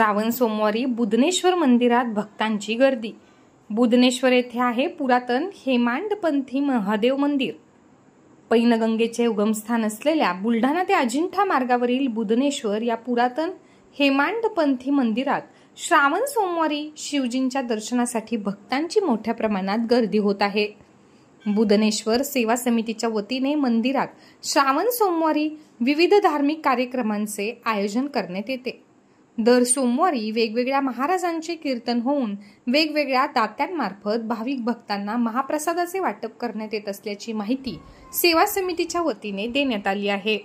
श्रावण सोमवारी बुधनेश्वर मंदिरात भक्तांची गर्दी। बुधनेश्वर येथे आहे पुरातन हेमाडपंथी महादेव मंदिर। पैनगंगेचे उगमस्थान असलेल्या बुलढाणा ते अजिंठा मार्गावरील बुधनेश्वर या पुरातन हेमाडपंथी मंदिरात श्रावण सोमवारी शिवजींच्या दर्शनासाठी भक्तांची मोठ्या प्रमाणात गर्दी होत आहे। बुधनेश्वर सेवा समितीच्या वतीने मंदिरात श्रावण सोमवारी विविध धार्मिक कार्यक्रमांचे आयोजन करण्यात येते। दर सोमवारी वेगवेगळ्या महाराजांचे कीर्तन होऊन वेगवेगळ्या दात्यांमार्फत भाविक भक्तांना महाप्रसादाचे वाटप करण्यात येत असल्याची माहिती सेवा समितीच्या वतीने देण्यात आली आहे।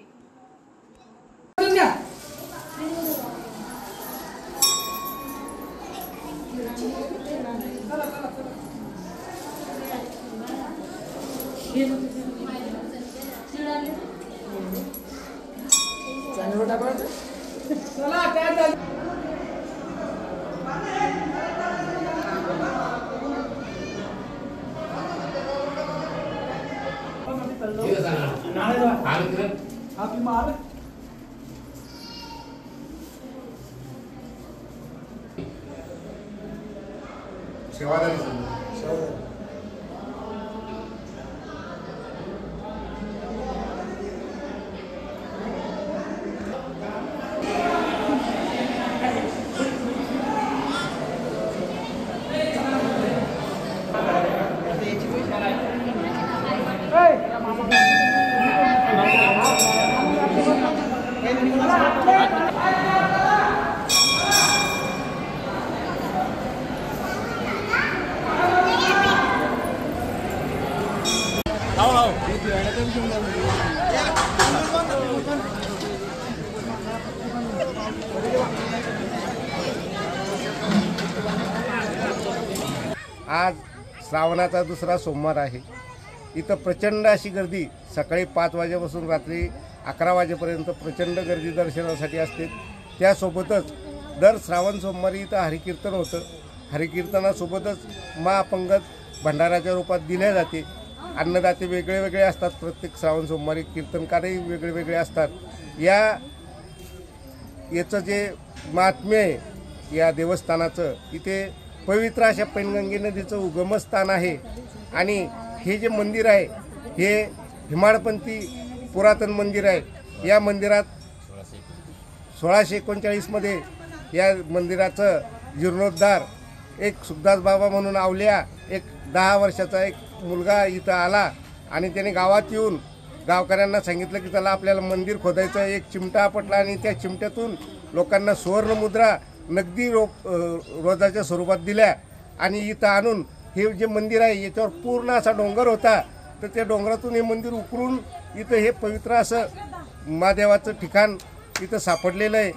आज श्रावणाचा दुसरा सोमवार आहे। इथं प्रचंड अशी गर्दी सकाळी 5 वाजेपासून रात्री 11 वाजेपर्यंत प्रचंड गर्दी दर्शनासाठी असते। त्यासोबतच दर श्रावण सोमवारी इथं हरिकीर्तन होतं। हरिकीर्तनासोबतच महापंगत भंडाराच्या रूपात दिल्या जाते। अन्नदाते वेगळे वेगळे असतात, प्रत्येक श्रावण सोमवारी कीर्तनकारही वेगळे वेगळे असतात। याचं जे महात्म्य आहे या देवस्थानाचं, इथे पवित्र अशा पैनगंगे नदीचं उगमस्थान आहे आणि हे जे मंदिर आहे हे हेमाडपंथी पुरातन मंदिर आहे। या मंदिरात 1639 मध्ये या मंदिराचं जीर्णोद्धार एक सुखदास बाबा म्हणून आवल्या एक 10 वर्षाचा एक मुलगा इथं आला आणि त्याने गावात येऊन गावकऱ्यांना सांगितलं की त्याला आपल्याला मंदिर खोदायचं। एक चिमटा आपटला आणि त्या चिमट्यातून लोकांना सुवर्णमुद्रा नगदी रोजाच्या स्वरूपात दिल्या आणि इथं आणून हे जे मंदिर आहे याच्यावर पूर्ण असा डोंगर होता, तर त्या डोंगरातून हे मंदिर उकरून इथं हे पवित्र असं महादेवाचं ठिकाण इथं सापडलेलं आहे।